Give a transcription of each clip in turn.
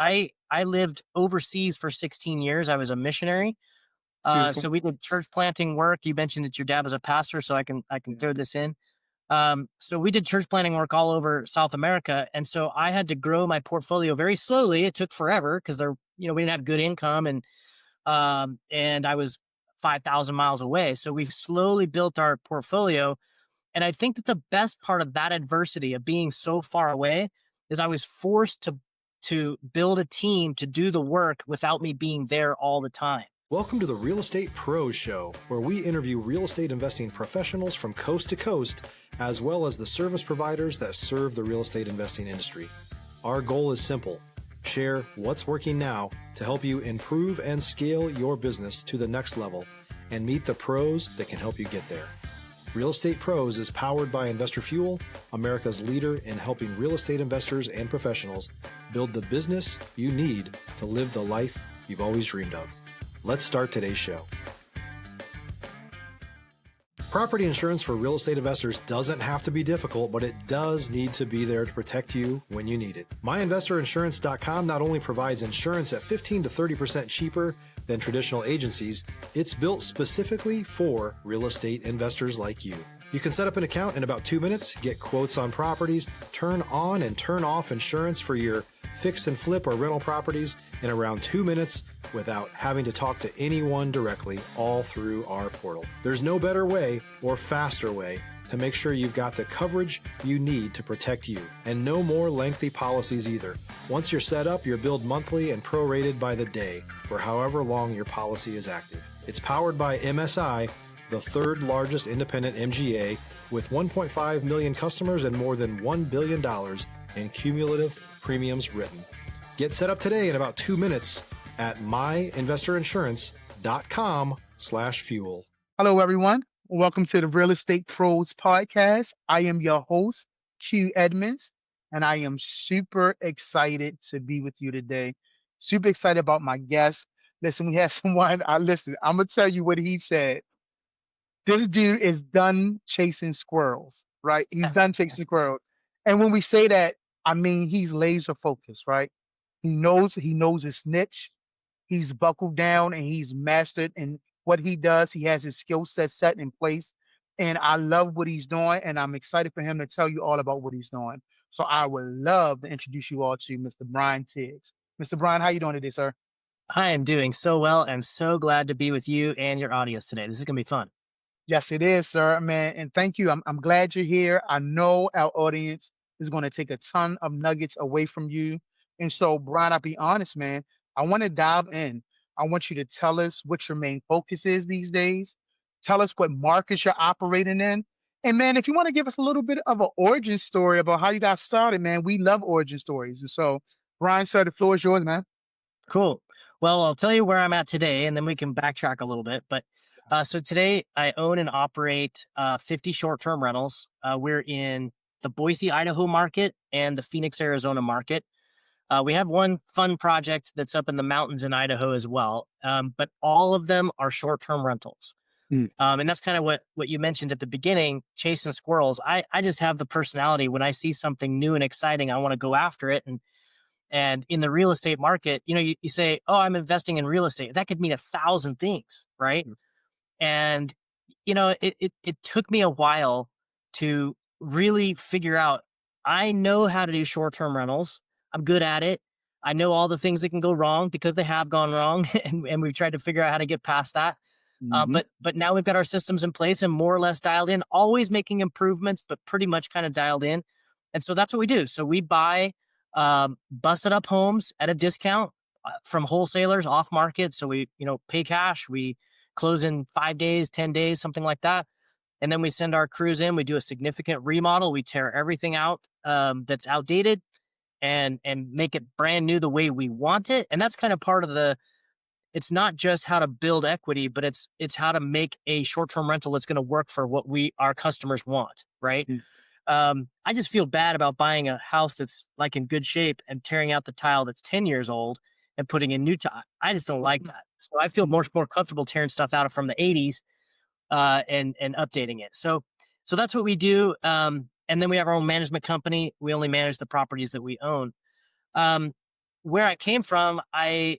I lived overseas for 16 years. I was a missionary. Beautiful. So we did church planting work. You mentioned that your dad was a pastor, so I can throw this in. So we did church planting work all over South America, and so I had to grow my portfolio very slowly. It took forever because we didn't have good income, and I was 5,000 miles away. So we've slowly built our portfolio, and I think that the best part of that adversity of being so far away is I was forced to build a team to do the work without me being there all the time. Welcome to the Real Estate Pros Show, where we interview real estate investing professionals from coast to coast, as well as the service providers that serve the real estate investing industry. Our goal is simple: share what's working now to help you improve and scale your business to the next level and meet the pros that can help you get there. Real Estate Pros is powered by Investor Fuel, America's leader in helping real estate investors and professionals build the business you need to live the life you've always dreamed of. Let's start today's show. Property insurance for real estate investors doesn't have to be difficult, but it does need to be there to protect you when you need it. MyInvestorInsurance.com not only provides insurance at 15 to 30% cheaper than traditional agencies, it's built specifically for real estate investors like you. You can set up an account in about 2 minutes, get quotes on properties, turn on and turn off insurance for your fix and flip or rental properties in around 2 minutes without having to talk to anyone directly, all through our portal. There's no better way or faster way to make sure you've got the coverage you need to protect you, and no more lengthy policies either. Once you're set up, you're billed monthly and prorated by the day for however long your policy is active. It's powered by MSI, the third largest independent MGA, with 1.5 million customers and more than $1 billion in cumulative premiums written. Get set up today in about 2 minutes at myinvestorinsurance.com/fuel. Hello, everyone. Welcome to the Real Estate Pros Podcast. I am your host, Q Edmonds, and I am super excited to be with you today. Super excited about my guest. Listen, we have someone, I'm going to tell you what he said. This dude is done chasing squirrels, right? He's done chasing squirrels. And when we say that, I mean, he's laser focused, right? He knows his niche. He's buckled down and he's mastered in what he does. He has his skill set in place. And I love what he's doing. And I'm excited for him to tell you all about what he's doing. So I would love to introduce you all to Mr. Brian Tibbs. Mr. Brian, how you doing today, sir? I am doing so well and so glad to be with you and your audience today. This is going to be fun. Yes, it is, sir, man. And thank you. I'm glad you're here. I know our audience is going to take a ton of nuggets away from you. And so, Brian, I'll be honest, man. I want to dive in. I want you to tell us what your main focus is these days. Tell us what markets you're operating in. And man, if you want to give us a little bit of an origin story about how you got started, man, we love origin stories. And so, Brian, sir, the floor is yours, man. Cool. Well, I'll tell you where I'm at today, and then we can backtrack a little bit. But so today I own and operate 50 short-term rentals. We're in the Boise, Idaho market and the Phoenix, Arizona market. We have one fun project that's up in the mountains in Idaho as well. But all of them are short-term rentals. And that's kind of what you mentioned at the beginning, chasing squirrels. I just have the personality when I see something new and exciting, I want to go after it. And in the real estate market, you say, oh, I'm investing in real estate. That could mean 1,000 things, right? And, it took me a while to really figure out, I know how to do short-term rentals. I'm good at it. I know all the things that can go wrong because they have gone wrong. and we've tried to figure out how to get past that. But now we've got our systems in place and more or less dialed in, always making improvements, but pretty much kind of dialed in. And so that's what we do. So we buy busted up homes at a discount from wholesalers off market. So we, pay cash. We close in 5 days, 10 days, something like that. And then we send our crews in. We do a significant remodel. We tear everything out that's outdated and make it brand new the way we want it. And that's kind of part of it's not just how to build equity, but it's how to make a short-term rental that's going to work for what our customers want, right? I just feel bad about buying a house that's like in good shape and tearing out the tile that's 10 years old and putting in new tile. I just don't like that. So I feel more comfortable tearing stuff out from the 80s and updating it. So that's what we do. And then we have our own management company. We only manage the properties that we own. where I came from, I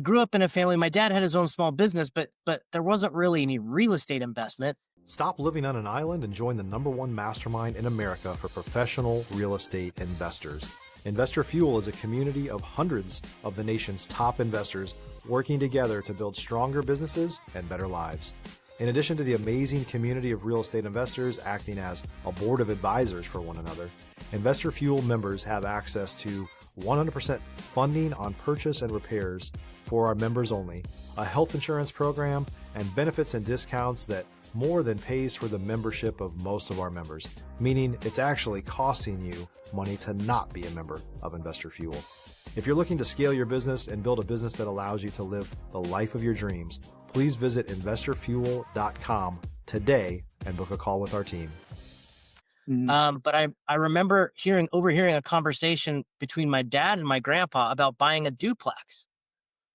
grew up in a family. My dad had his own small business, but there wasn't really any real estate investment. Stop living on an island and join the #1 mastermind in America for professional real estate investors. Investor Fuel is a community of hundreds of the nation's top investors working together to build stronger businesses and better lives. In addition to the amazing community of real estate investors acting as a board of advisors for one another, Investor Fuel members have access to 100% funding on purchase and repairs for our members only, a health insurance program, and benefits and discounts that more than pays for the membership of most of our members, meaning it's actually costing you money to not be a member of Investor Fuel. If you're looking to scale your business and build a business that allows you to live the life of your dreams, please visit investorfuel.com today and book a call with our team. But I remember overhearing a conversation between my dad and my grandpa about buying a duplex.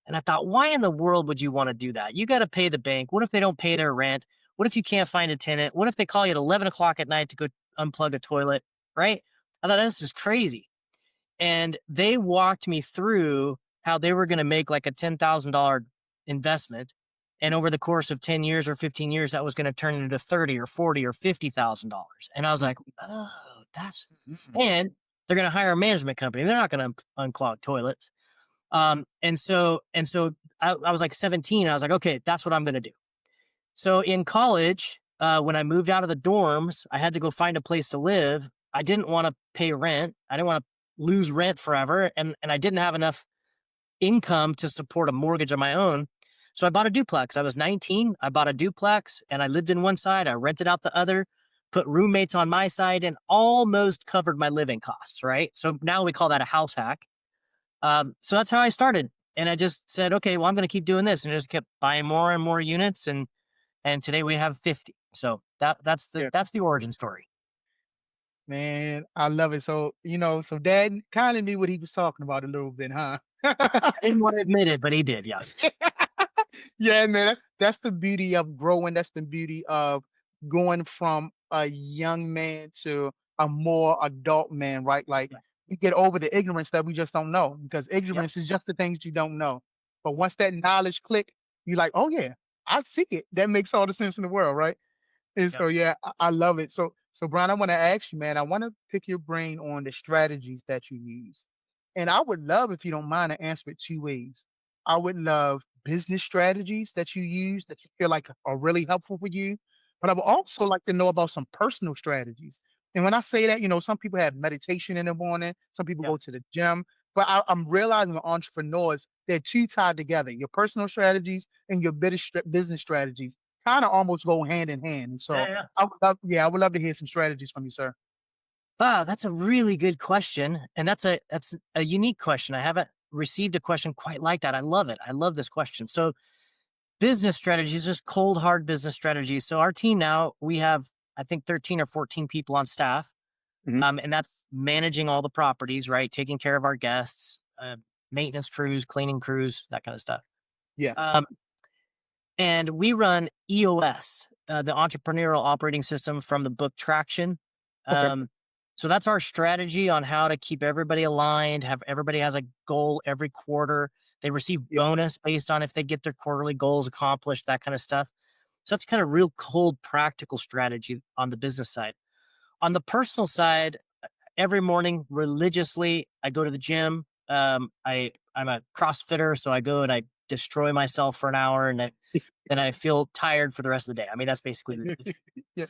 And I thought, why in the world would you want to do that? You got to pay the bank. What if they don't pay their rent? What if you can't find a tenant? What if they call you at 11 o'clock at night to go unplug a toilet? Right? I thought, this is crazy. And they walked me through how they were going to make like a $10,000 investment. And over the course of 10 years or 15 years, that was going to turn into 30 or 40 or $50,000. And I was like, oh, and they're going to hire a management company. They're not going to unclog toilets. And so I was like 17. I was like, okay, that's what I'm going to do. So in college, when I moved out of the dorms, I had to go find a place to live. I didn't want to pay rent. I didn't want to lose rent forever. And I didn't have enough income to support a mortgage on my own. So I bought a duplex. I was 19. I bought a duplex and I lived in one side. I rented out the other, put roommates on my side, and almost covered my living costs. Right. So now we call that a house hack. So that's how I started. And I just said, okay, well, I'm going to keep doing this, and just kept buying more and more units. And today we have 50. So that's the origin story. Man, I love it. So, so Dad kind of knew what he was talking about a little bit, huh? I didn't want to admit it, but he did. Yeah. Yeah, man, that's the beauty of growing. That's the beauty of going from a young man to a more adult man, right? Like we get over the ignorance that we just don't know, because ignorance is just the things you don't know. But once that knowledge click, you're like, oh yeah, I see it. That makes all the sense in the world, right? And so, yeah, I love it. So, Brian, I want to ask you, man, I want to pick your brain on the strategies that you use. And I would love, if you don't mind, to answer it two ways. I would love business strategies that you use that you feel like are really helpful for you. But I would also like to know about some personal strategies. And when I say that, some people have meditation in the morning, some people go to the gym. But I'm realizing with entrepreneurs, they're two tied together. Your personal strategies and your business strategies kind of almost go hand in hand. And so I would love to hear some strategies from you, sir. Wow, that's a really good question. And that's a unique question. I haven't received a question quite like that. I love it. I love this question. So business strategies, just cold, hard business strategies. So our team now, we have, I think, 13 or 14 people on staff. And that's managing all the properties, right? Taking care of our guests, maintenance crews, cleaning crews, that kind of stuff. Yeah. And we run EOS, the entrepreneurial operating system from the book Traction. Okay. So that's our strategy on how to keep everybody aligned, have everybody has a goal every quarter. They receive bonus based on if they get their quarterly goals accomplished, that kind of stuff. So that's kind of real cold, practical strategy on the business side. On the personal side, every morning religiously, I go to the gym. I'm a CrossFitter, so I go and I destroy myself for an hour, and then I feel tired for the rest of the day. I mean, that's basically Yeah.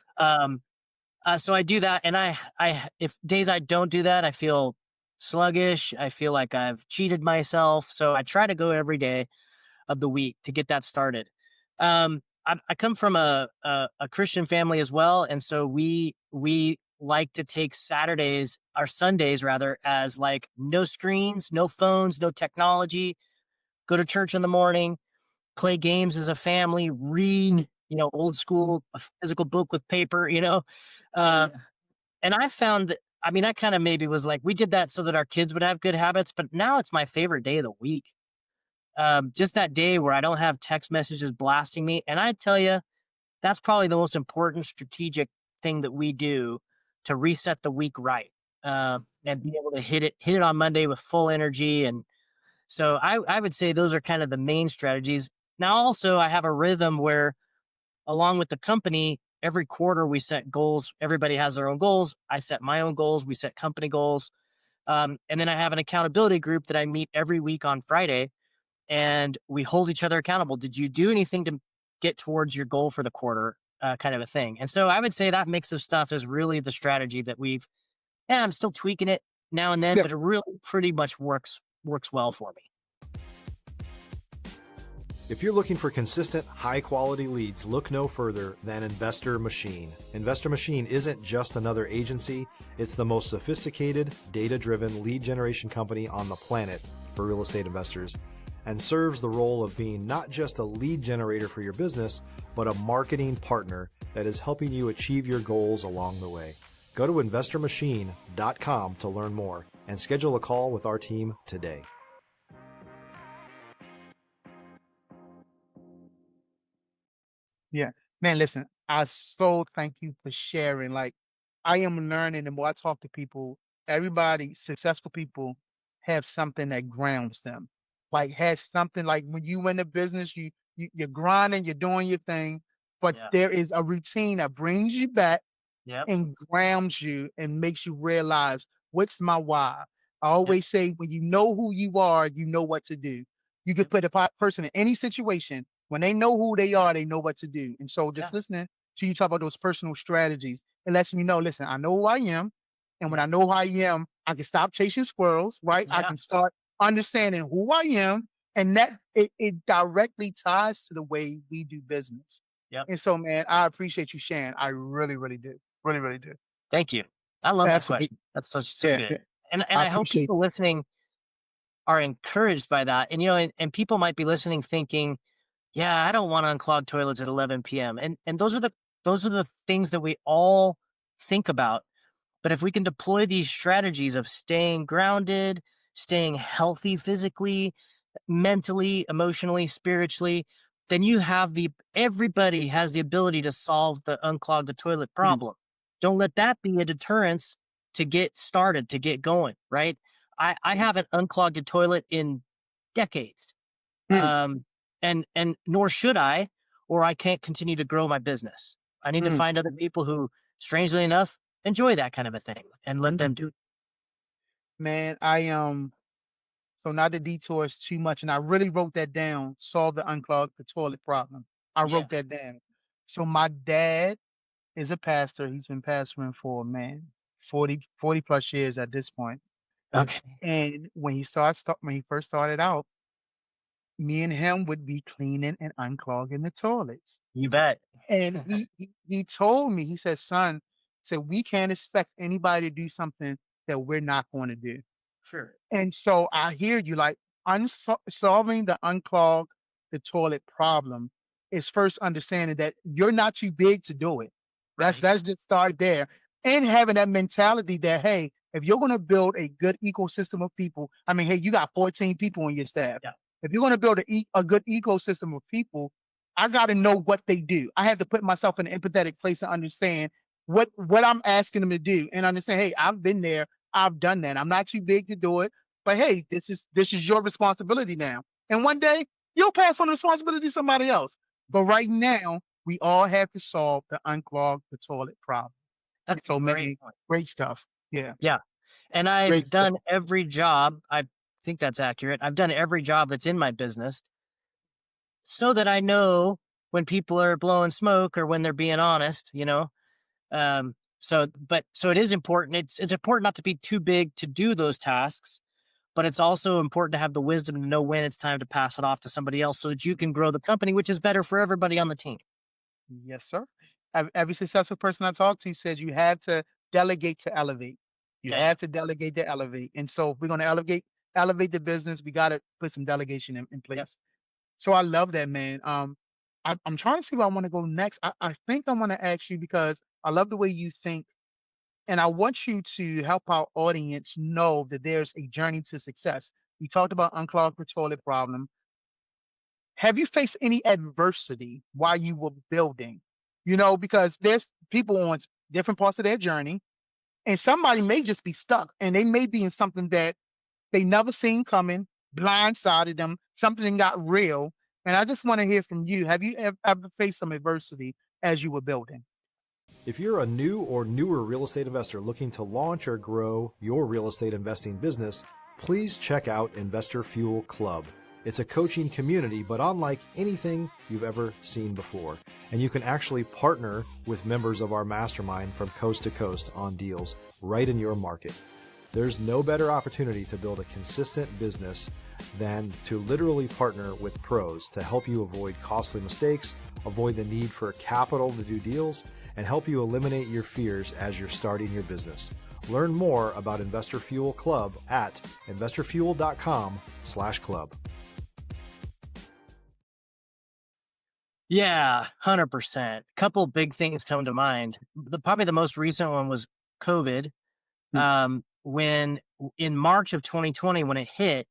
So I do that, and I if days I don't do that, I feel sluggish. I feel like I've cheated myself. So I try to go every day of the week to get that started. I come from a Christian family as well, and so we like to take Saturdays or Sundays rather as like no screens, no phones, no technology. Go to church in the morning, play games as a family, read old school, a physical book with paper. And I found that, I mean, I kind of maybe was like, we did that so that our kids would have good habits, but now it's my favorite day of the week. Just that day where I don't have text messages blasting me. And I tell you, that's probably the most important strategic thing that we do to reset the week right. And be able to hit it on Monday with full energy. And So I would say those are kind of the main strategies. Now, also, I have a rhythm where, along with the company, every quarter we set goals. Everybody has their own goals. I set my own goals. We set company goals. And then I have an accountability group that I meet every week on Friday, and we hold each other accountable. Did you do anything to get towards your goal for the quarter? Kind of a thing. And so I would say that mix of stuff is really the strategy that I'm still tweaking it now and then, Yeah, but it really pretty much works well for me. If you're looking for consistent, high-quality leads, look no further than Investor Machine. Investor Machine isn't just another agency, it's the most sophisticated, data-driven lead generation company on the planet for real estate investors, and serves the role of being not just a lead generator for your business, but a marketing partner that is helping you achieve your goals along the way. Go to investormachine.com to learn more and schedule a call with our team today. yeah. Man, listen, I so thank you for sharing. Like, I am learning the more I talk to people, everybody, successful people, have something that grounds them. Like, has something like when you in the business, you're grinding, you're doing your thing, but Yeah. there is a routine that brings you back Yep. and grounds you and makes you realize what's my why. I always say when you know who you are, you know what to do. You could Yep. put a person in any situation. When they know who they are, they know what to do. And so Yeah. just listening to you talk about those personal strategies, it lets me know, listen, I know who I am. And when Yeah. I know who I am, I can stop chasing squirrels, right? I Yeah. can start understanding who I am. And that it directly ties to the way we do business. Yep. And so, man, I appreciate you sharing. I really, really do. Really, really do. Thank you. I love that Absolutely. question. That's so Yeah, good. yeah. And I I hope appreciate people listening are encouraged by that. And and people might be listening thinking, yeah, I don't want to unclog toilets at 11 p.m. And those are the things that we all think about. But if we can deploy these strategies of staying grounded, staying healthy physically, mentally, emotionally, spiritually, then everybody has the ability to solve the unclog the toilet mm, problem. Don't let that be a deterrence to get started, to get going, right? I haven't unclogged a toilet in decades. mm, Um, and nor should I, or I can't continue to grow my business. I need to mm, find other people who, strangely enough, enjoy that kind of a thing and let mm. them do it. Man, I so not to detour us too much, and I really wrote that down. Solve the unclog the toilet problem. I Yeah. wrote that down. So my dad is a pastor. He's been pastoring for man 40 plus years at this point. Okay. And when he first started out, me and him would be cleaning and unclogging the toilets. You bet. And he told me, he said, son, we can't expect anybody to do something that we're not going to do. Sure. And so I hear you like solving the unclog the toilet problem is first understanding that you're not too big to do it. That's Right. that's just start there. And having that mentality that hey, if you're gonna build a good ecosystem of people, I mean, hey, you got 14 people on your staff. Yeah. If you're gonna build a good ecosystem of people, I gotta know what they do. I have to put myself in an empathetic place to understand what I'm asking them to do and understand, hey, I've been there, I've done that. I'm not too big to do it. But hey, this is your responsibility now. And one day you'll pass on the responsibility to somebody else. But right now, we all have to solve the unclog the toilet problem. That's a So great man, point. great stuff. Yeah, Yeah. And I've great stuff. done every job. I think that's accurate. I've done every job that's in my business so that I know when people are blowing smoke or when they're being honest. So it is important. It's important not to be too big to do those tasks, but it's also important to have the wisdom to know when it's time to pass it off to somebody else so that you can grow the company, which is better for everybody on the team. Yes, sir. Every successful person I talked to said you have to delegate to elevate. You Yeah. have to delegate to elevate. And so if we're gonna elevate the business, we gotta put some delegation in Yep. place. So I love that, man. I'm trying to see where I want to go next. I think I want to ask you because I love the way you think, and I want you to help our audience know that there's a journey to success. We talked about unclogged the toilet problem. Have you faced any adversity while you were building? Because there's people on different parts of their journey, and somebody may just be stuck, and they may be in something that they never seen coming. blindsided them, something got real. And I just want to hear from you. Have you ever faced some adversity as you were building? If you're a new or newer real estate investor looking to launch or grow your real estate investing business, please check out Investor Fuel Club. It's a coaching community, but unlike anything you've ever seen before. And you can actually partner with members of our mastermind from coast to coast on deals right in your market. There's no better opportunity to build a consistent business than to literally partner with pros to help you avoid costly mistakes, avoid the need for capital to do deals, and help you eliminate your fears as you're starting your business. Learn more about Investor Fuel Club at investorfuel.com/club. Yeah, 100%. Couple big things come to mind. Probably the most recent one was COVID. When in March of 2020, when it hit,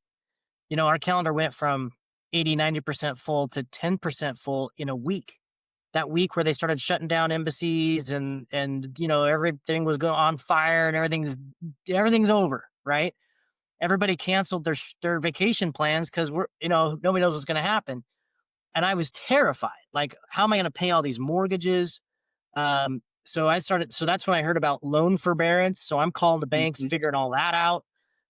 our calendar went from 80, 90% full to 10% full in a week. That week where they started shutting down embassies and everything was going on fire and everything's over, right? Everybody canceled their vacation plans because nobody knows what's going to happen. And I was terrified. Like, how am I going to pay all these mortgages? So that's when I heard about loan forbearance. So I'm calling the banks, figuring all that out.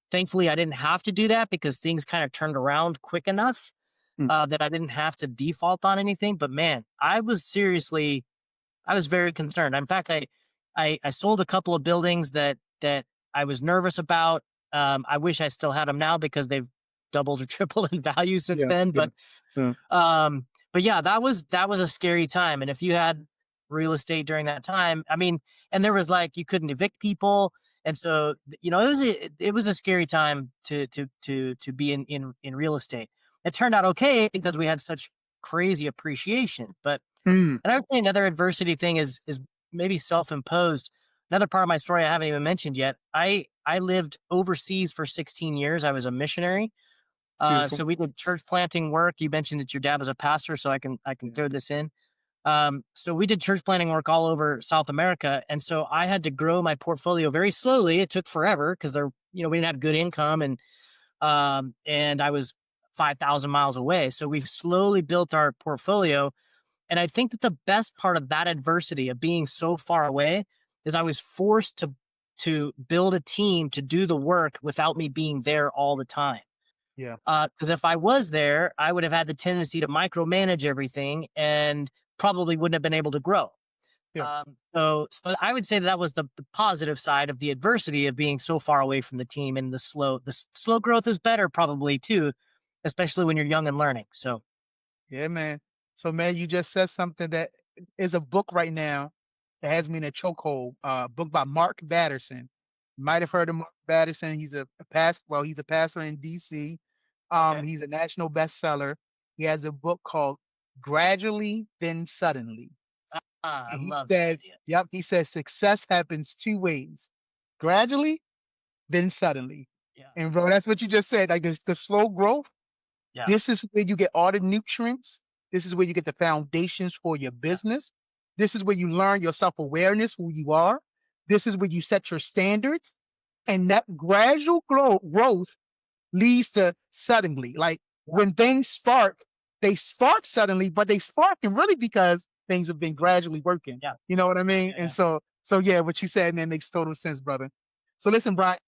Thankfully, I didn't have to do that because things kind of turned around quick enough that I didn't have to default on anything. But man, I was very concerned. In fact, I sold a couple of buildings that I was nervous about. I wish I still had them now because they've doubled or tripled in value since then. But yeah, that was a scary time. And if you had real estate during that time, and there was you couldn't evict people. And so, it was a scary time to be in real estate. It turned out okay because we had such crazy appreciation. But and I would say another adversity thing is maybe self-imposed. Another part of my story I haven't even mentioned yet. I lived overseas for 16 years. I was a missionary. So we did church planting work. You mentioned that your dad was a pastor, so I can throw this in. So we did church planting work all over South America. And so I had to grow my portfolio very slowly. It took forever because we didn't have good income and I was 5,000 miles away. So we've slowly built our portfolio. And I think that the best part of that adversity of being so far away is I was forced to build a team to do the work without me being there all the time. Yeah. Because if I was there, I would have had the tendency to micromanage everything and probably wouldn't have been able to grow. Yeah. So I would say that was the positive side of the adversity of being so far away from the team, and the slow growth is better probably too, especially when you're young and learning. So Yeah, man. So, man, you just said something that is a book right now that has me in a chokehold. Book by Mark Batterson. You might have heard of Mark Batterson. He's a pastor. Well, he's a pastor in DC. He's a national bestseller. He has a book called Gradually, Then Suddenly. I And he love says, that idea. yep, he says success happens two ways: gradually, then suddenly. Yeah. And bro, that's what you just said. Like the slow growth. Yeah. This is where you get all the nutrients. This is where you get the foundations for your business. This is where you learn your self-awareness, who you are. This is where you set your standards. And that gradual growth leads to suddenly. Like when things spark, they spark suddenly, but they spark and really because things have been gradually working. Yeah. You know what I mean? Yeah, And so yeah, what you said, man, makes total sense, brother. So listen, Brian,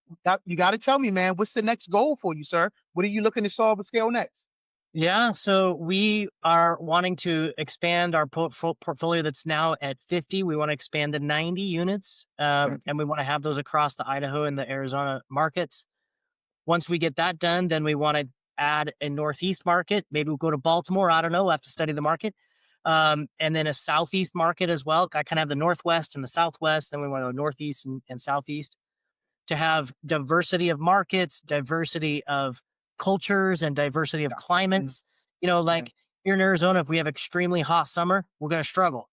you got to tell me, man, what's the next goal for you, sir? What are you looking to solve or scale next? Yeah, so we are wanting to expand our portfolio that's now at 50. We want to expand to 90 units, and we want to have those across the Idaho and the Arizona markets. Once we get that done, then we want to add a Northeast market. Maybe we'll go to Baltimore. I don't know. We'll have to study the market. And then a Southeast market as well. I kind of have the Northwest and the Southwest. Then we want to go Northeast and Southeast to have diversity of markets, diversity of cultures, and diversity of climates. Like here in Arizona, if we have extremely hot summer, we're going to struggle.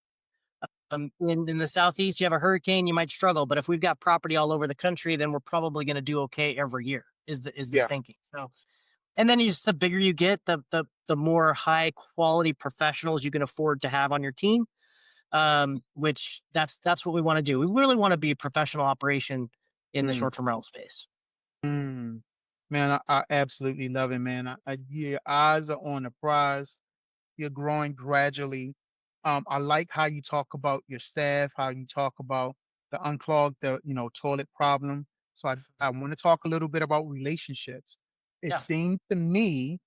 In the Southeast, you have a hurricane, you might struggle. But if we've got property all over the country, then we're probably going to do okay every year. Is the thinking. So, and then the bigger you get, the more high quality professionals you can afford to have on your team. Which that's what we want to do. We really want to be a professional operation in the short-term rental space. Man, I absolutely love it, man. Your eyes are on the prize. You're growing gradually. I like how you talk about your staff, how you talk about the unclogged, the toilet problem. So I want to talk a little bit about relationships. It Yeah, of seems to me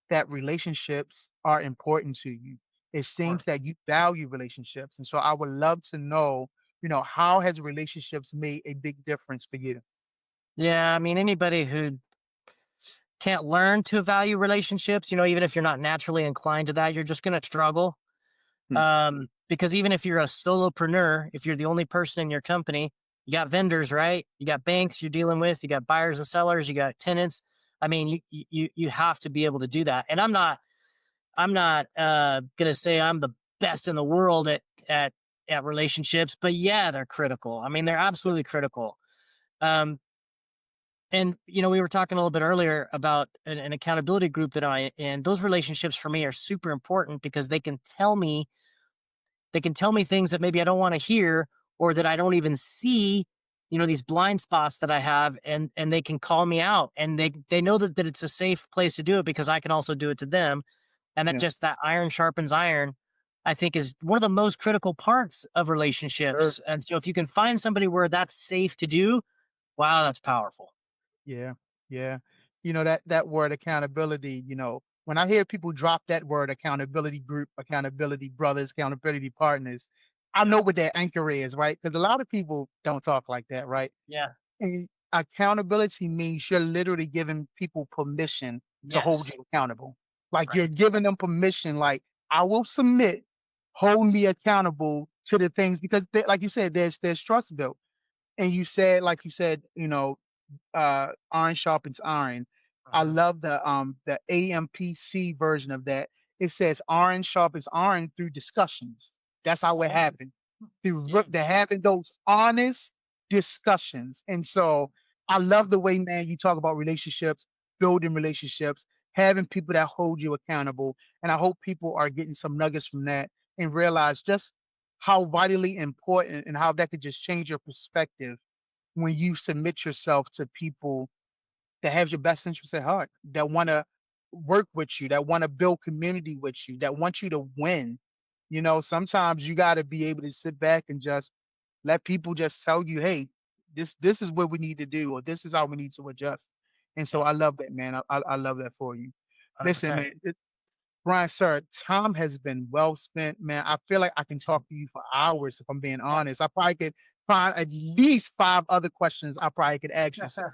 that relationships are important to you. It seems course. that you value relationships, and so I would love to know, how has relationships made a big difference for you? Yeah, I mean, anybody who can't learn to value relationships, even if you're not naturally inclined to that, you're just going to struggle. Hmm. Because even if you're a solopreneur, if you're the only person in your company, you got vendors, right? You got banks you're dealing with, you got buyers and sellers, you got tenants. I mean, you have to be able to do that. And I'm not gonna say I'm the best in the world at relationships, but yeah, they're critical. I mean, they're absolutely critical. Um, and we were talking a little bit earlier about an accountability group that I in. Those relationships for me are super important because they can tell me things that maybe I don't want to hear or that I don't even see, these blind spots that I have, and they can call me out, and they know that it's a safe place to do it because I can also do it to them. And that Yeah. just that iron sharpens iron, I think, is one of the most critical parts of Sure. relationships. And so if you can find somebody where that's safe to do, wow, that's powerful. Yeah, yeah. That word accountability, when I hear people drop that word accountability group, accountability brothers, accountability partners, I Yeah. know what their anchor is, right? Because a lot of people don't talk like that, right? Yeah. And accountability means you're literally giving people permission to hold Yes. you accountable. Like Right. you're giving them permission, like I will submit, hold me accountable to the things because like you said, there's trust built. And like you said, iron sharpens iron. I Mhm. love the AMPC version of that. It says iron sharpens iron through discussions. That's how it Yeah. happened. Yeah. They're having those honest discussions. And so I love the way, man, you talk about relationships, building relationships, having people that hold you accountable. And I hope people are getting some nuggets from that and realize just how vitally important and how that could just change your perspective when you submit yourself to people that have your best interests at heart, that want to work with you, that want to build community with you, that want you to win. Sometimes you got to be able to sit back and just let people just tell you, hey, this is what we need to do, or this is how we need to adjust. And so Yeah. I love that, man. I love that for you. Listen, 100%. man, Brian, sir, time has been well spent, man. I feel like I can talk to you for hours if I'm being Yeah. honest. I probably could find at least five other questions I probably could ask you, sir.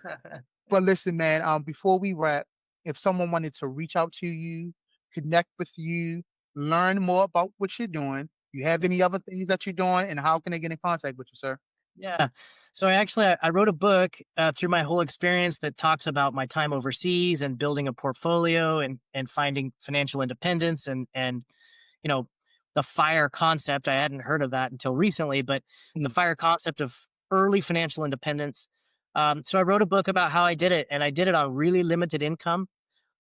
But listen, man, before we wrap, if someone wanted to reach out to you, connect with you, learn more about what you're doing, you have any other things that you're doing, and how can they get in contact with you, sir? Yeah. So I wrote a book through my whole experience that talks about my time overseas and building a portfolio and finding financial independence and you know the fire concept. I hadn't heard of that until recently, but the Mm. fire concept of early financial independence. So I wrote a book about how I did it, and I did it on really limited income.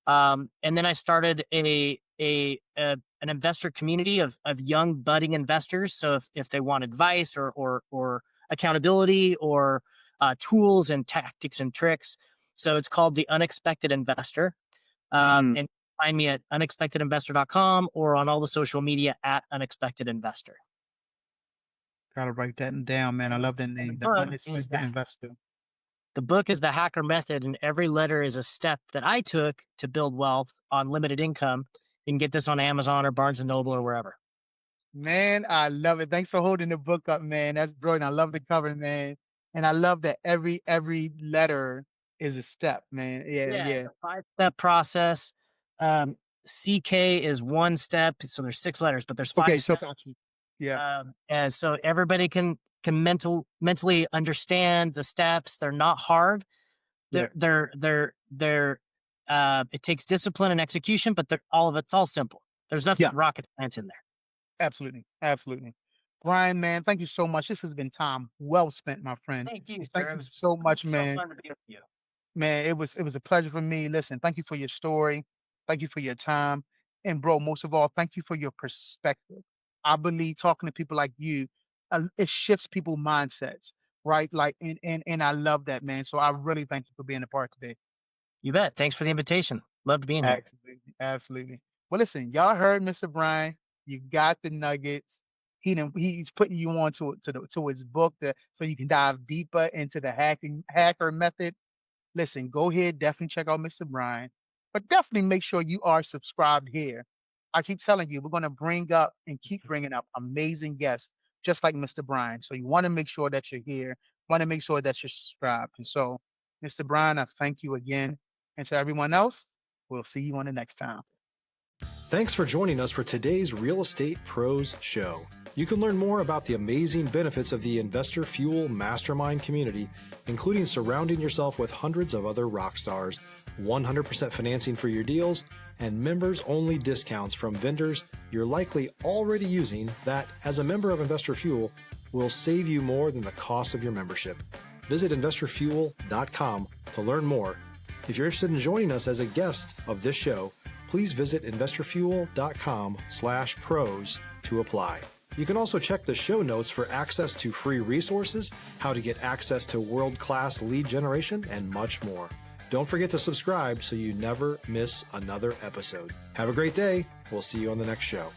And then I started an investor community of young budding investors. So if they want advice or accountability or tools and tactics and tricks, so it's called the Unexpected Investor. Mm, And find me at unexpectedinvestor.com or on all the social media at Unexpected Investor. gotta write that down, man. I And love that and name, the unexpected the investor. book is the hacker method, and every letter is a step that I took to build wealth on limited income. You can get this on Amazon or Barnes and Noble or wherever. Man, I love it. Thanks for holding the book up, man. That's brilliant. I love the cover, man. And I love that every letter is a step, man. Yeah, Yeah, yeah. it's a 5-step process. Um, CK is one step, so there's 6 letters, but there's Okay, five so steps. got you. Yeah, And so everybody can mentally understand the steps. They're not hard. yeah, They're it takes discipline and execution, but all of it's all simple. There's nothing yeah. rocket science in there. Absolutely. Absolutely. Brian, man, thank you so much. This has been time well spent, my friend. Thank you, Thank sir. It you was so much, so man. fun to be with you. Man, it was a pleasure for me. Listen, thank you for your story. Thank you for your time. And bro, most of all, thank you for your perspective. I believe talking to people like you, it shifts people's mindsets, right? Like and I love that, man. So I really thank you for being a part today. You bet. Thanks for the invitation. Loved being here. Absolutely. Absolutely. Well, listen, y'all heard Mr. Brian. You got the nuggets. He's putting you on to his book so you can dive deeper into the hacker method. Listen, go ahead, definitely check out Mr. Brian, but definitely make sure you are subscribed here. I keep telling you, we're going to bring up and keep bringing up amazing guests, just like Mr. Brian. So you want to make sure that you're here, want to make sure that you're subscribed. And so, Mr. Brian, I thank you again. And to everyone else, we'll see you on the next time. Thanks for joining us for today's Real Estate Pros Show. You can learn more about the amazing benefits of the Investor Fuel Mastermind community, including surrounding yourself with hundreds of other rock stars, 100% financing for your deals, and members-only discounts from vendors you're likely already using that, as a member of Investor Fuel, will save you more than the cost of your membership. Visit investorfuel.com to learn more. If you're interested in joining us as a guest of this show, please visit investorfuel.com/pros to apply. You can also check the show notes for access to free resources, how to get access to world-class lead generation, and much more. Don't forget to subscribe so you never miss another episode. Have a great day. We'll see you on the next show.